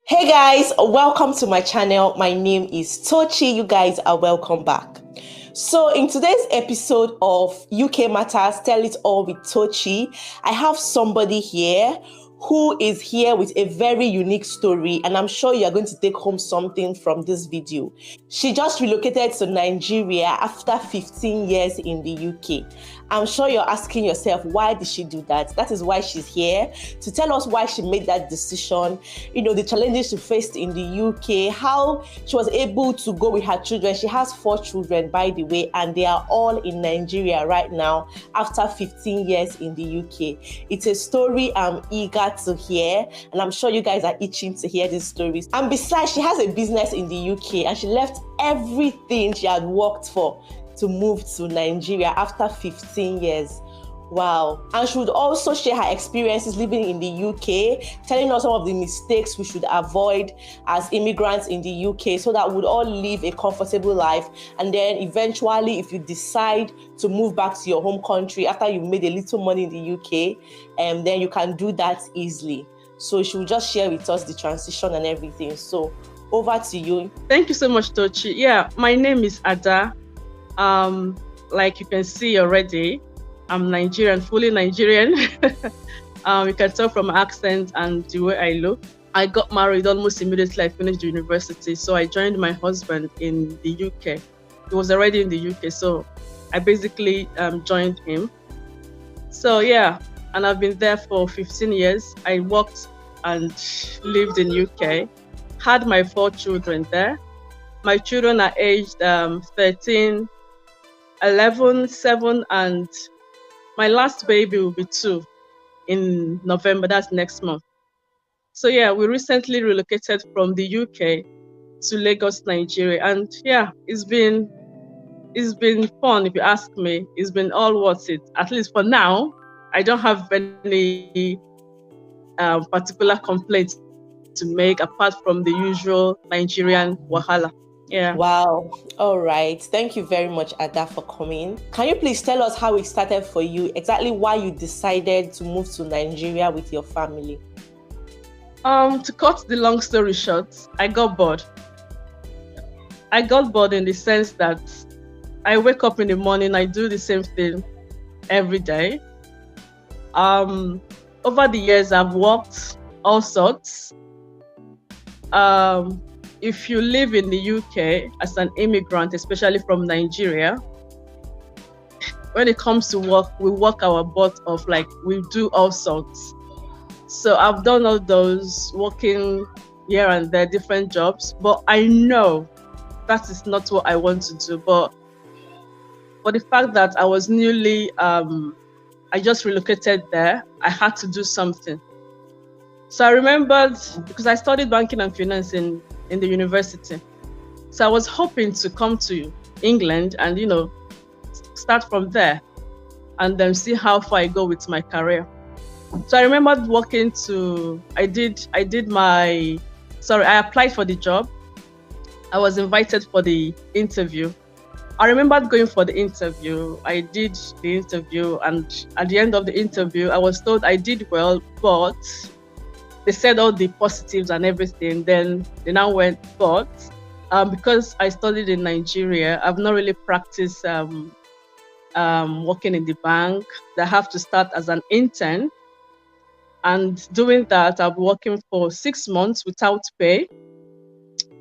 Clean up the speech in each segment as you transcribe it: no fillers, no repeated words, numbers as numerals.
Hey guys, welcome to my channel. My name is Tochi. You guys are welcome back. So in today's episode of UK Matters, Tell It All with Tochi, I have somebody here who is here with a very unique story, and I'm sure you're going to take home something from this video. She just relocated to Nigeria after 15 years in the UK. I'm sure you're asking yourself, why did she do that? That is why she's here, to tell us why she made that decision, the challenges she faced in the UK, how she was able to go with her children. She has 4 children, by the way, and they are all in Nigeria right now after 15 years in the UK. It's a story I'm eager to hear, and I'm sure you guys are itching to hear these stories. And besides, she has a business in the UK, and she left everything she had worked for to move to Nigeria after 15 years. Wow. And she would also share her experiences living in the UK, telling us some of the mistakes we should avoid as immigrants in the UK so that we would all live a comfortable life. And then eventually, if you decide to move back to your home country after you've made a little money in the UK, then you can do that easily. So she will just share with us the transition and everything. So over to you. Thank you so much, Tochi. Yeah, my name is Ada. Like you can see already, I'm Nigerian, fully Nigerian. You can tell from my accent and the way I look. I got married almost immediately I finished the university. So I joined my husband in the UK. He was already in the UK, so I basically joined him. So yeah, and I've been there for 15 years. I worked and lived in UK, had my 4 children there. My children are aged 13, 11, 7, and my last baby will be 2 in November. That's next month. So yeah, we recently relocated from the UK to Lagos, Nigeria, and yeah, it's been fun. If you ask me, it's been all worth it. At least for now, I don't have any particular complaints to make apart from the usual Nigerian wahala. Yeah. Wow. All right. Thank you very much, Ada, for coming. Can you please tell us how it started for you, exactly why you decided to move to Nigeria with your family? To cut the long story short, I got bored. I got bored in the sense that I wake up in the morning, I do the same thing every day. Over the years, I've worked all sorts. If you live in the UK as an immigrant, especially from Nigeria, when it comes to work, we work our butt off, like we do all sorts. So I've done all those, working here and there, different jobs, but I know that is not what I want to do. But for the fact that I was newly, I just relocated there, I had to do something. So I remembered, because I studied banking and finance in the university. So I was hoping to come to England and, start from there and then see how far I go with my career. So I remembered I applied for the job. I was invited for the interview. I remembered going for the interview. I did the interview, and at the end of the interview, I was told I did well, but they said all the positives and everything. Then they now went, but because I studied in Nigeria, I've not really practiced working in the bank. I have to start as an intern. And doing that, I'll be working for 6 months without pay.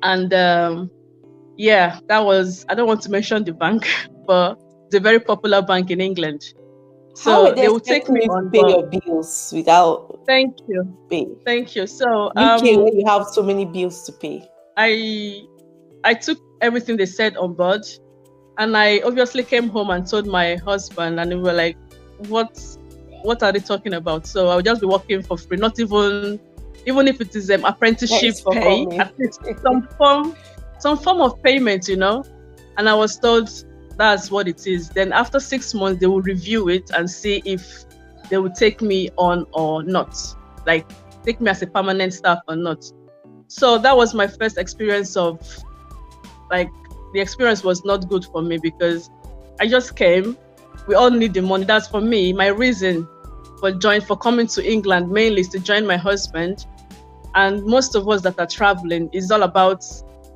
And yeah, that was, I don't want to mention the bank, but it's a very popular bank in England. So they will take me on pay your bills without Thank you. pay. Thank you. So UK, where you have so many bills to pay. I took everything they said on board, and I obviously came home and told my husband, and we were like, what are they talking about? So I'll just be working for free, not even if it is apprenticeship pay, at least some form of payment, And I was told that's what it is. Then after 6 months, they will review it and see if they will take me on or not, like take me as a permanent staff or not. So that was my first experience of, like, the experience was not good for me because I just came. We all need the money. That's for me. My reason for coming to England mainly is to join my husband. And most of us that are traveling is all about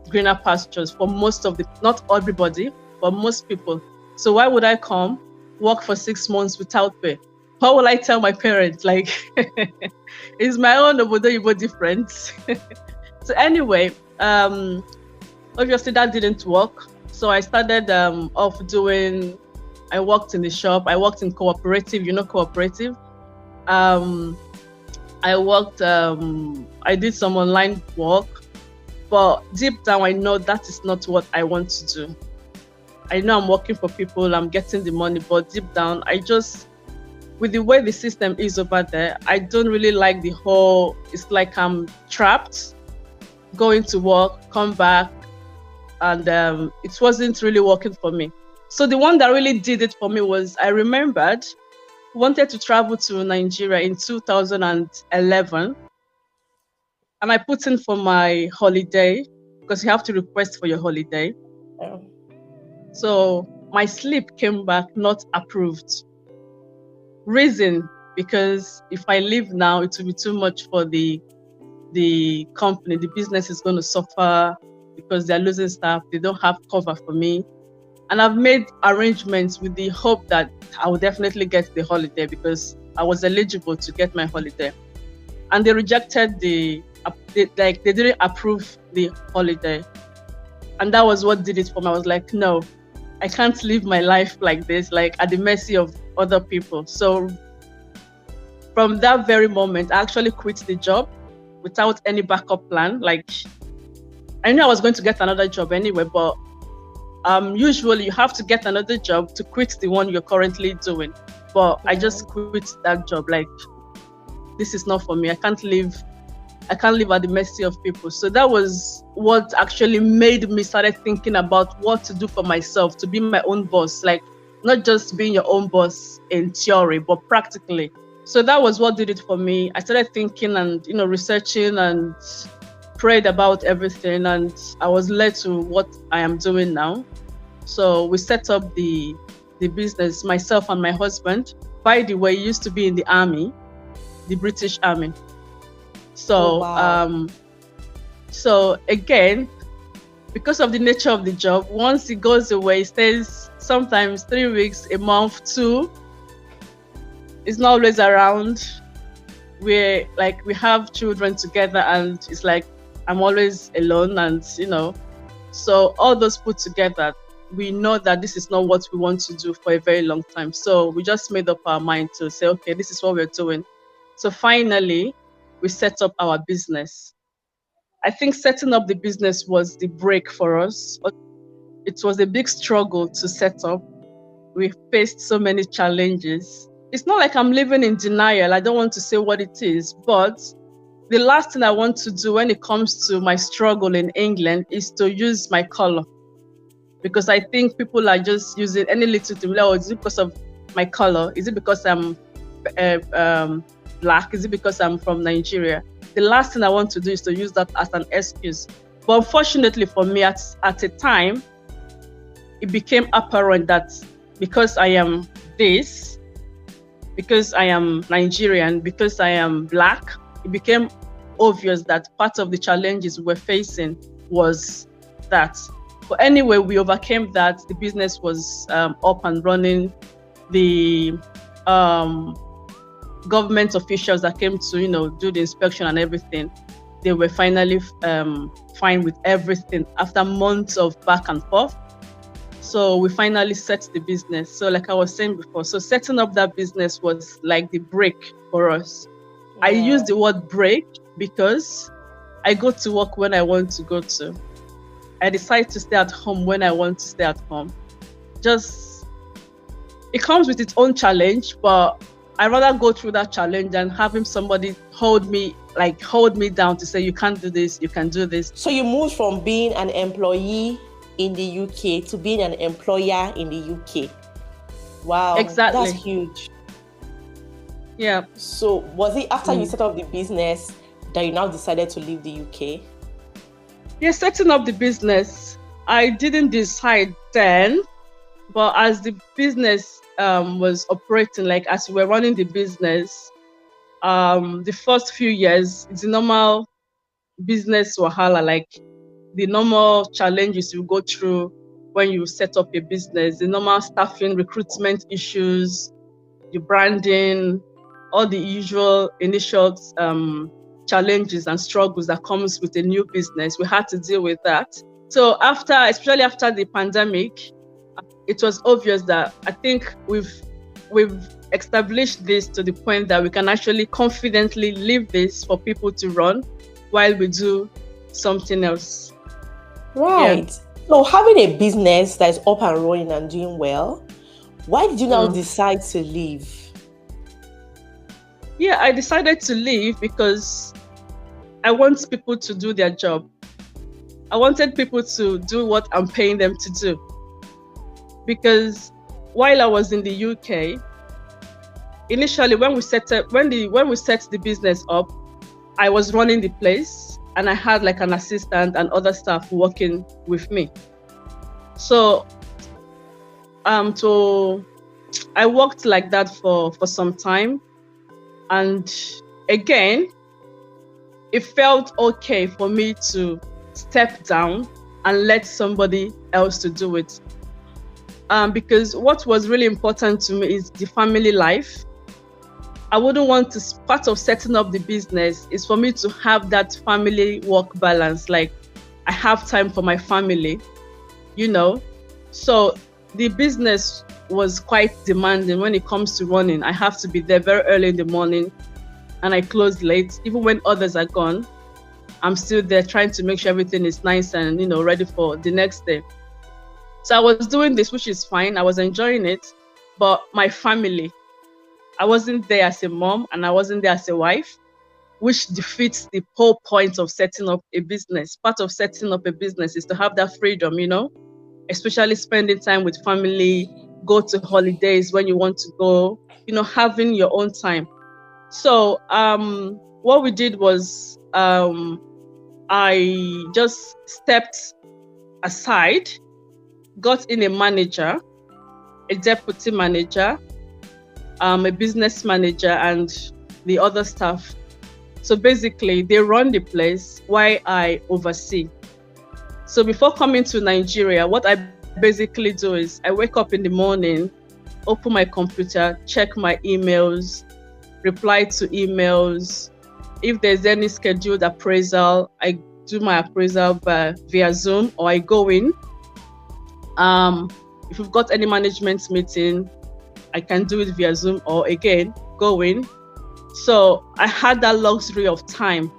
greener pastures for most of the, not everybody, but most people. So why would I come, work for 6 months without pay? How will I tell my parents? Like, it's my own obodo difference. So anyway, obviously that didn't work. So I started off doing, I worked in the shop. I worked in cooperative, cooperative. I worked, I did some online work, but deep down, I know that is not what I want to do. I know I'm working for people, I'm getting the money, but deep down, with the way the system is over there, I don't really like the whole, it's like I'm trapped, going to work, come back, and it wasn't really working for me. So the one that really did it for me was, I remembered, wanted to travel to Nigeria in 2011, and I put in for my holiday, because you have to request for your holiday. Yeah. So my slip came back not approved. Reason, because if I leave now, it will be too much for the company. The business is going to suffer because they're losing staff. They don't have cover for me. And I've made arrangements with the hope that I will definitely get the holiday because I was eligible to get my holiday. And they rejected they didn't approve the holiday. And that was what did it for me. I was like, no, I can't live my life like this, like at the mercy of other people. So from that very moment, I actually quit the job without any backup plan. Like, I knew I was going to get another job anyway, but usually you have to get another job to quit the one you're currently doing. But I just quit that job. Like, this is not for me. I can't live at the mercy of people. So that was what actually made me started thinking about what to do for myself, to be my own boss. Like, not just being your own boss in theory, but practically. So that was what did it for me. I started thinking and, researching and prayed about everything. And I was led to what I am doing now. So we set up the business, myself and my husband. By the way, he used to be in the army, the British Army. So, so again, because of the nature of the job, once it goes away, it stays sometimes 3 weeks, a month, 2. It's not always around. We have children together, and it's like I'm always alone, and so all those put together, we know that this is not what we want to do for a very long time. So we just made up our mind to say, okay, this is what we're doing. So finally, we set up our business. I think setting up the business was the break for us. It was a big struggle to set up. We faced so many challenges. It's not like I'm living in denial. I don't want to say what it is, but the last thing I want to do when it comes to my struggle in England is to use my color. Because I think people are just using any little thing. Oh, is it because of my color? Is it because I'm black? Is it because I'm from Nigeria? The last thing I want to do is to use that as an excuse. But unfortunately for me, at a time, it became apparent that because I am this, because I am Nigerian, because I am black, it became obvious that part of the challenges we were facing was that. But anyway, we overcame that. The business was up and running. The government officials that came to, do the inspection and everything, they were finally fine with everything after months of back and forth. So we finally set the business. So like I was saying before, so setting up that business was like the break for us. Yeah. I use the word break because I go to work when I want to go to. I decide to stay at home when I want to stay at home. It comes with its own challenge, but I rather go through that challenge than having somebody hold me down to say, you can't do this, you can do this. So you moved from being an employee in the UK to being an employer in the UK. Wow. Exactly. That's huge. Yeah. So was it after you set up the business that you now decided to leave the UK? Yeah, setting up the business, I didn't decide then, but as the business was operating, like as we were running the business, the first few years, it's normal business wahala, like the normal challenges you go through when you set up a business, the normal staffing, recruitment issues, the branding, all the usual initial challenges and struggles that comes with a new business. We had to deal with that. So especially after the pandemic, it was obvious that I think we've established this to the point that we can actually confidently leave this for people to run while we do something else. Right. Yeah. So having a business that is up and running and doing well, why did you now decide to leave? Yeah, I decided to leave because I want people to do their job. I wanted people to do what I'm paying them to do. Because while I was in the UK, initially when we set the business up, I was running the place and I had like an assistant and other staff working with me. So I worked like that for some time. And again, it felt okay for me to step down and let somebody else to do it. Because what was really important to me is the family life. I wouldn't want to, part of setting up the business is for me to have that family work balance. Like I have time for my family, So the business was quite demanding when it comes to running. I have to be there very early in the morning and I close late. Even when others are gone, I'm still there trying to make sure everything is nice and, ready for the next day. So I was doing this, which is fine. I was enjoying it, but my family, I wasn't there as a mom and I wasn't there as a wife, which defeats the whole point of setting up a business. Part of setting up a business is to have that freedom, especially spending time with family, go to holidays when you want to go, having your own time. So what we did was I just stepped aside, got in a manager, a deputy manager, a business manager, and the other staff. So basically, they run the place while I oversee. So before coming to Nigeria, what I basically do is I wake up in the morning, open my computer, check my emails, reply to enomails. If there's any scheduled appraisal, I do my appraisal via Zoom or I go in. If we've got any management meeting, I can do it via Zoom or again, go in. So I had that luxury of time.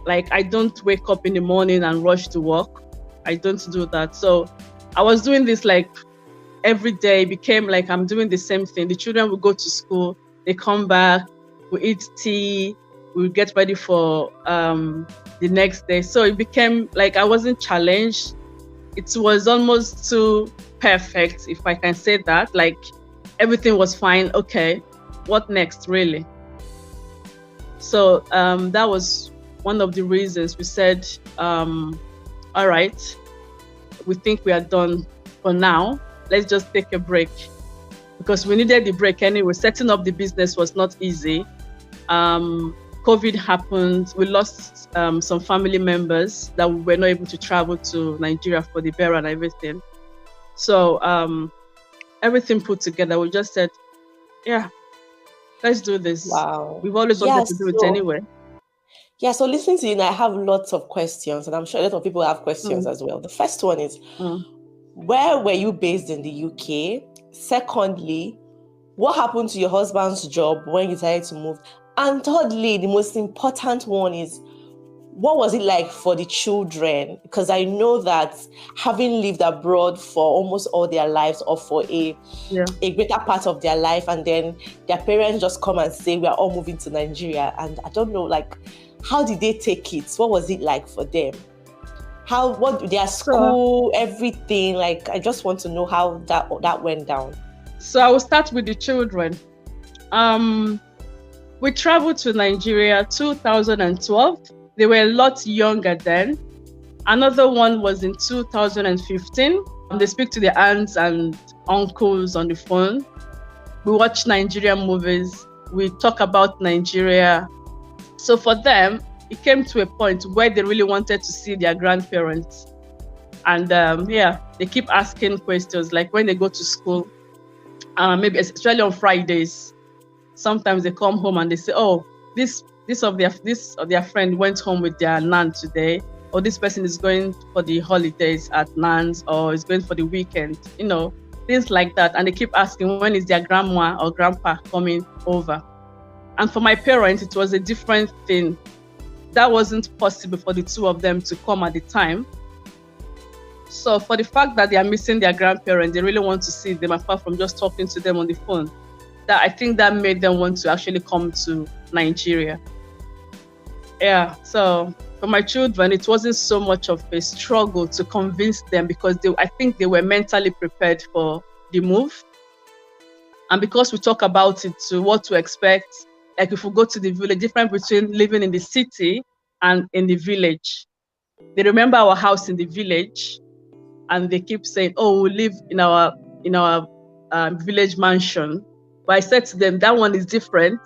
Like I don't wake up in the morning and rush to work. I don't do that. So I was doing this like every day. It became like I'm doing the same thing. The children will go to school, they come back, we eat tea, we get ready for the next day. So it became like I wasn't challenged. It was almost too perfect, if I can say that. Like everything was fine. Okay, what next, really? So that was one of the reasons we said, all right, we think we are done for now. Let's just take a break, because we needed the break anyway. Setting up the business was not easy. COVID happened. We lost some family members that were not able to travel to Nigeria for the burial and everything. So everything put together, we just said, yeah, let's do this. Wow. We've always wanted to do it anyway. Yeah, so listening to you now, I have lots of questions, and I'm sure a lot of people have questions as well. The first one is, where were you based in the UK? Secondly, what happened to your husband's job when you decided to move? And thirdly, the most important one is, what was it like for the children? Because I know that having lived abroad for almost all their lives, or for a greater part of their life, and then their parents just come and say, we are all moving to Nigeria. And I don't know, like, how did they take it? What was it like for them? What their school, everything? Like, I just want to know how that went down. So I will start with the children. We traveled to Nigeria 2012. They were a lot younger then. Another one was in 2015. They speak to their aunts and uncles on the phone. We watch Nigerian movies. We talk about Nigeria. So for them, it came to a point where they really wanted to see their grandparents. And they keep asking questions, like when they go to school, maybe especially on Fridays, sometimes they come home and they say, oh, this of their friend went home with their nan today, or this person is going for the holidays at nan's, or is going for the weekend, things like that. And they keep asking, when is their grandma or grandpa coming over? And for my parents, it was a different thing. That wasn't possible for the two of them to come at the time. So for the fact that they are missing their grandparents, they really want to see them apart from just talking to them on the phone. That I think that made them want to actually come to Nigeria. Yeah, so for my children, it wasn't so much of a struggle to convince them, because I think they were mentally prepared for the move. And because we talk about it, to what to expect, like if we go to the village, difference between living in the city and in the village. They remember our house in the village, and they keep saying, oh, we live in our village mansion. But I said to them, that one is different.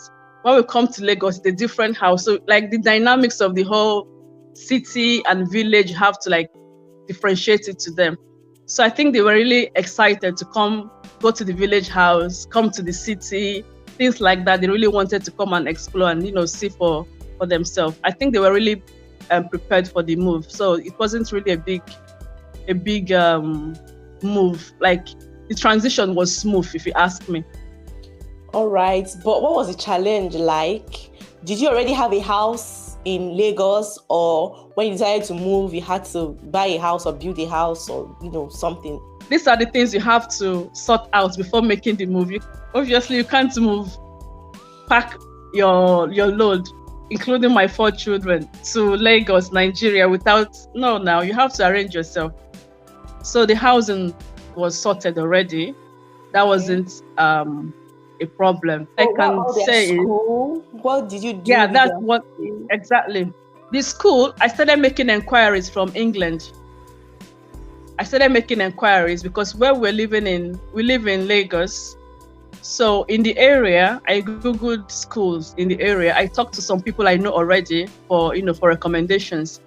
When we come to Lagos, it's a different house. So like the dynamics of the whole city and village, you have to like differentiate it to them. So I think they were really excited to go to the village house, come to the city, things like that. They really wanted to come and explore and, see for themselves. I think they were really prepared for the move. So it wasn't really a big move. Like the transition was smooth, if you ask me. All right, but what was the challenge like? Did you already have a house in Lagos, or when you decided to move, you had to buy a house or build a house or something? These are the things you have to sort out before making the move. Obviously, you can't pack your load, including my 4 children, to Lagos, Nigeria now you have to arrange yourself. So the housing was sorted already. That wasn't a problem. I can say school? What did you do? Yeah, that's what exactly. The school, I started making enquiries from England. I started making enquiries because where we live in Lagos. So in the area, I Googled schools in the area. I talked to some people I know already for recommendations.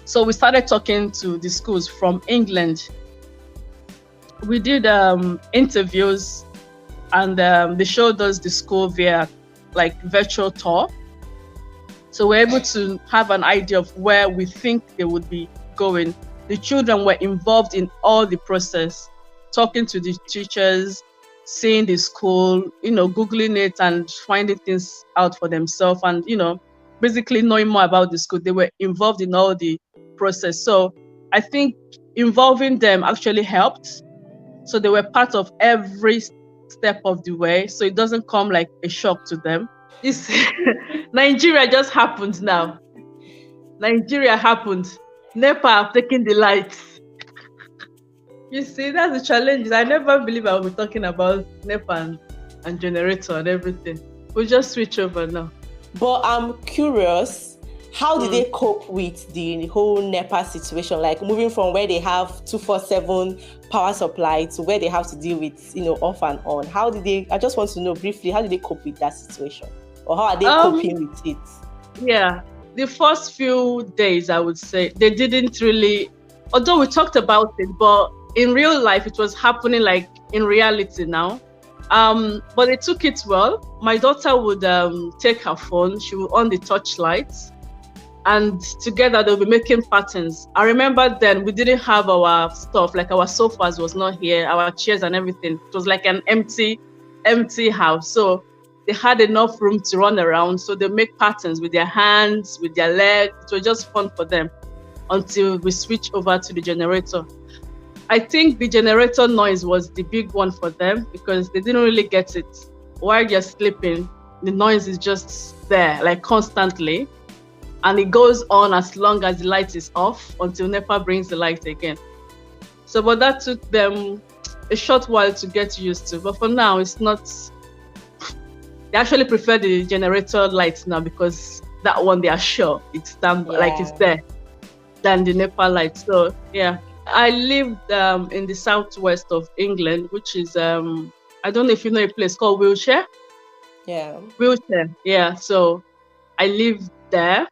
So we started talking to the schools from England. We did interviews, and they showed us the school via like virtual tour. So we're able to have an idea of where we think they would be going. The children were involved in all the process, talking to the teachers, seeing the school, Googling it and finding things out for themselves, and, basically knowing more about the school. They were involved in all the process. So I think involving them actually helped. So they were part of every step of the way. So it doesn't come like a shock to them. Nigeria just happened now. Nigeria happened. NEPA have taken the lights. You see, that's the challenge. I never believe I will be talking about NEPA and generator and everything. We'll just switch over now. But I'm curious, how did they cope with the whole NEPA situation? Like moving from where they have 24/7 power supply to where they have to deal with, off and on. I just want to know briefly, how did they cope with that situation? Or how are they coping with it? Yeah, the first few days, I would say, they didn't really, although we talked about it, but in real life, it was happening like in reality now. But they took it well. My daughter would take her phone, she would on the touch lights, and together they'll be making patterns. I remember then we didn't have our stuff, like our sofas was not here, our chairs and everything. It was like an empty house. So they had enough room to run around. So they make patterns with their hands, with their legs. It was just fun for them until we switched over to the generator. I think the generator noise was the big one for them because they didn't really get it. While you're sleeping, the noise is just there, like constantly. And it goes on as long as the light is off until NEPA brings the light again. So, but that took them a short while to get used to. But for now, it's not. They actually prefer the generator lights now because that one they are sure it's like it's there than the NEPA light. So yeah, I lived in the southwest of England, which is I don't know if you know a place called Wiltshire. Yeah. Wiltshire. Yeah. So I lived there.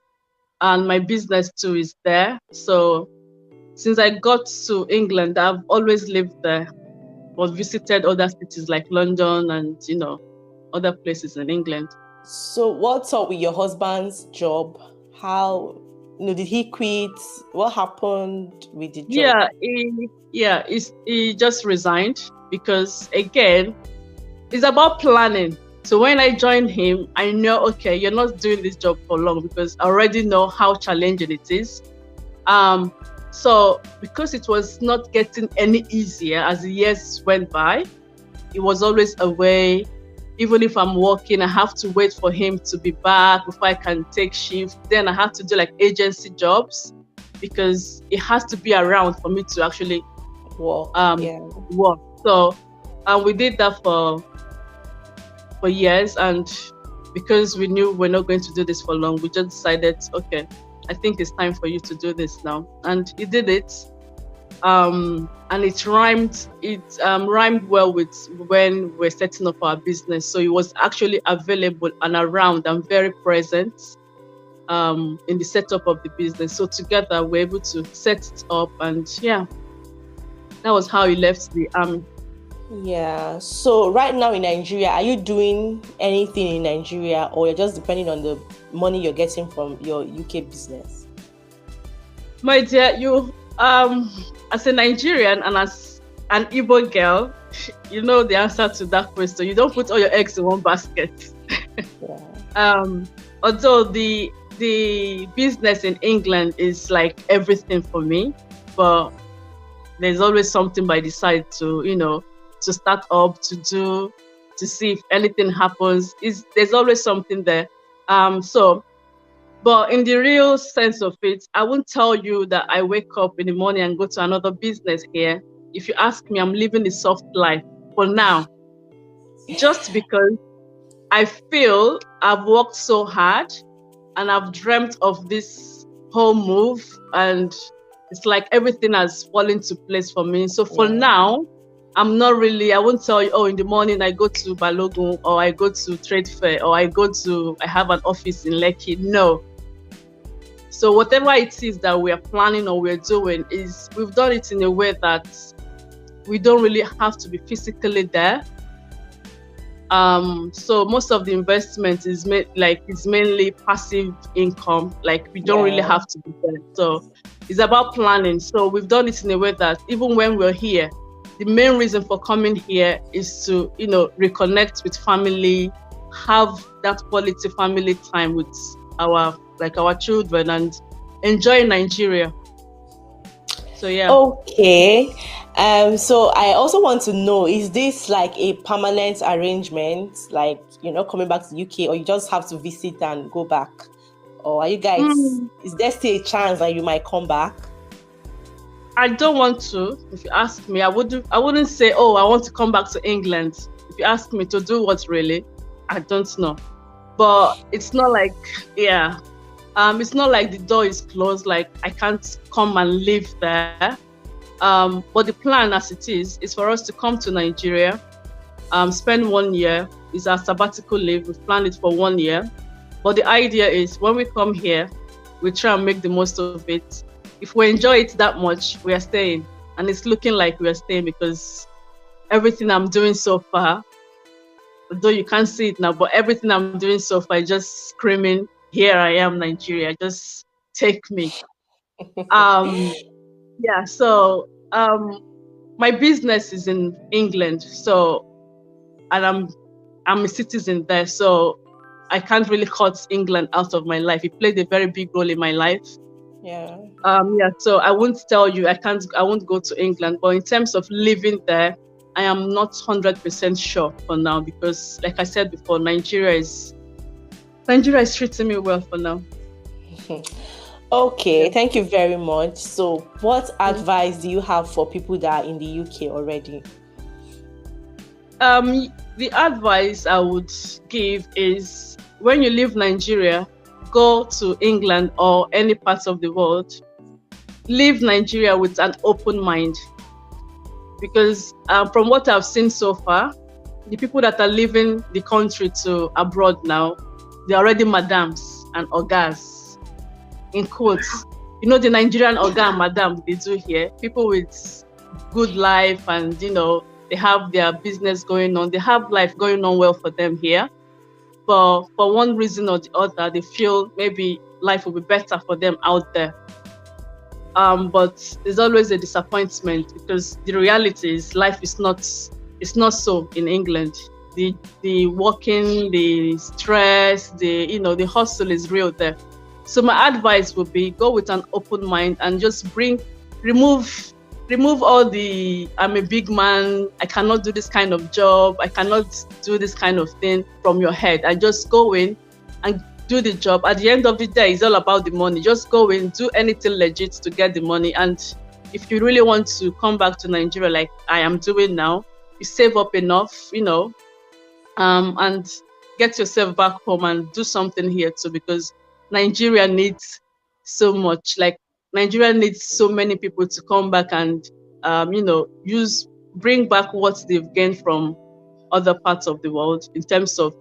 and my business too is there. So since I got to England, I've always lived there, but visited other cities like London and other places in England. So what's up with your husband's job? How, did he quit? What happened with the job? He just resigned because, again, it's about planning. So when I joined him, I know, okay, you're not doing this job for long because I already know how challenging it is. So because it was not getting any easier as the years went by, it was always away. Even if I'm working, I have to wait for him to be back before I can take shift. Then I have to do like agency jobs because it has to be around for me to actually work. Work. So we did that for years, and because we knew we're not going to do this for long, we just decided, okay, I think it's time for you to do this now. And he did it. And it rhymed well with when we're setting up our business. So he was actually available and around and very present in the setup of the business. So together we're able to set it up, and that was how he left the army. Yeah. So right now in Nigeria, are you doing anything in Nigeria, or you're just depending on the money you're getting from your UK business? My dear, you as a Nigerian and as an Igbo girl, you know the answer to that question. You don't put all your eggs in one basket. Although the business in England is like everything for me, but there's always something by the side to start up, to see if anything happens. There's always something there. But in the real sense of it, I won't tell you that I wake up in the morning and go to another business here. If you ask me, I'm living a soft life for now, just because I feel I've worked so hard and I've dreamt of this whole move, and it's like everything has fallen into place for me. So for now, I won't tell you, in the morning I go to Balogun, or I go to Trade Fair, or I have an office in Lekki. No. So whatever it is that we are planning or we're doing, we've done it in a way that we don't really have to be physically there. So most of the investment is mainly passive income. Like we don't really have to be there. So it's about planning. So we've done it in a way that even when we're here, the main reason for coming here is to, reconnect with family, have that quality family time with our children, and enjoy Nigeria. So Okay. So I also want to know, is this like a permanent arrangement, like coming back to the UK, or you just have to visit and go back? Or are you guys is there still a chance that you might come back? I don't want to. If you ask me, I wouldn't say, I want to come back to England. If you ask me to do what really, I don't know. But it's not like, it's not like the door is closed, like I can't come and live there. But the plan as it is for us to come to Nigeria, spend 1 year. It's our sabbatical leave. We've planned it for 1 year. But the idea is when we come here, we try and make the most of it. If we enjoy it that much, we are staying. And it's looking like we are staying because everything I'm doing so far, although you can't see it now, but everything I'm doing so far is just screaming, here I am, Nigeria, just take me. So my business is in England, and I'm a citizen there, so I can't really cut England out of my life. It played a very big role in my life. So I won't tell you I won't go to England, but in terms of living there, I am not 100% sure for now, because like I said before, Nigeria is treating me well for now. Okay, thank you very much. So what advice do you have for people that are in the UK already? The advice I would give is, when you leave Nigeria, go to England or any part of the world, leave Nigeria with an open mind. Because from what I've seen so far, the people that are leaving the country to abroad now, they're already madams and ogas. in quotes, you know, the Nigerian oga and madam they do here. People with good life and, you know, they have their business going on. They have life going on well for them here. But for one reason or the other, they feel maybe life will be better for them out there. But there's always a disappointment because the reality is life is not, it's not so in England. The working, the stress, the the hustle is real there. So my advice would be go with an open mind and just remove all the I'm a big man, I cannot do this kind of job, I cannot do this kind of thing from your head. And just go in and do the job. At the end of the day, it's all about the money. Just go in, do anything legit to get the money. And if you really want to come back to Nigeria like I am doing now, you save up enough, and get yourself back home and do something here too, because Nigeria needs so much. Like Nigeria needs so many people to come back and bring back what they've gained from other parts of the world in terms of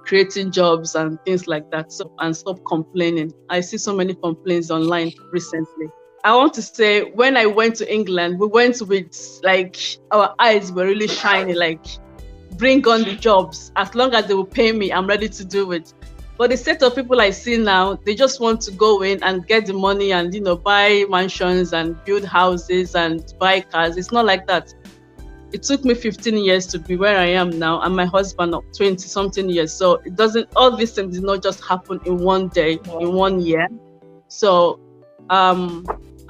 creating jobs and things like that. So, and stop complaining. I see so many complaints online recently. I want to say, when I went to England, we went with like our eyes were really shiny, like bring on the jobs. As long as they will pay me, I'm ready to do it. But the set of people I see now, they just want to go in and get the money and buy mansions and build houses and buy cars. It's not like that. It took me 15 years to be where I am now, and my husband 20 something years. So it doesn't, all these things did not just happen in one day, in 1 year. So I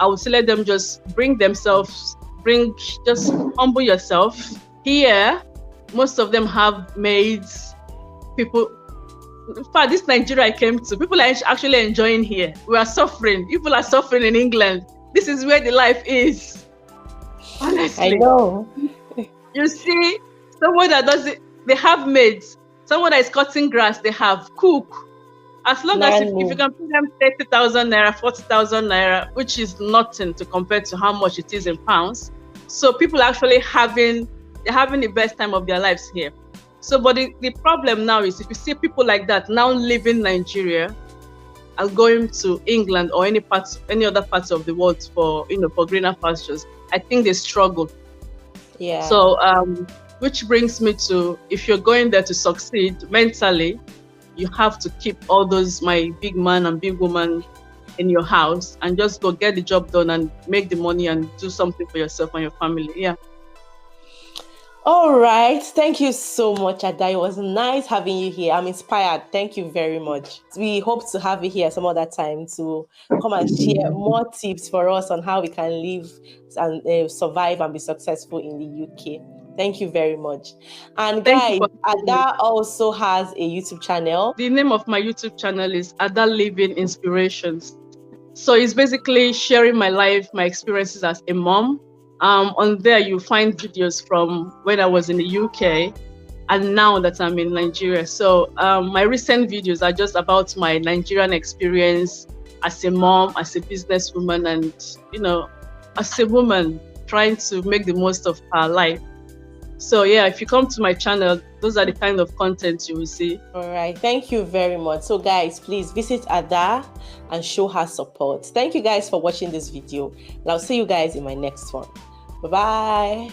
would say let them just just humble yourself. Here, most of them have maids, people. In fact, this Nigeria I came to, people are actually enjoying here. We are suffering. People are suffering in England. This is where the life is. Honestly. I know. You see, someone that does it, they have maids. Someone that is cutting grass, they have cook. As long as if you can pay them 30,000 naira, 40,000 naira, which is nothing to compare to how much it is in pounds. So people are actually having the best time of their lives here. So, but the problem now is if you see people like that now leaving Nigeria and going to England or any other parts of the world for greener pastures, I think they struggle. Yeah. So, which brings me to, if you're going there to succeed mentally, you have to keep all those my big man and big woman in your house and just go get the job done and make the money and do something for yourself and your family. Yeah. All right. Thank you so much, Ada. It was nice having you here. I'm inspired. Thank you very much. We hope to have you here some other time to come and share more tips for us on how we can live and survive and be successful in the UK. Thank you very much. And guys, Ada also has a YouTube channel. The name of my YouTube channel is Ada Living Inspirations. So it's basically sharing my life, my experiences as a mom. On there, you find videos from when I was in the UK and now that I'm in Nigeria. So my recent videos are just about my Nigerian experience as a mom, as a businesswoman, and, as a woman trying to make the most of her life. So yeah, if you come to my channel, those are the kind of content you will see. All right. Thank you very much. So guys, please visit Ada and show her support. Thank you guys for watching this video. And I'll see you guys in my next one. Bye-bye.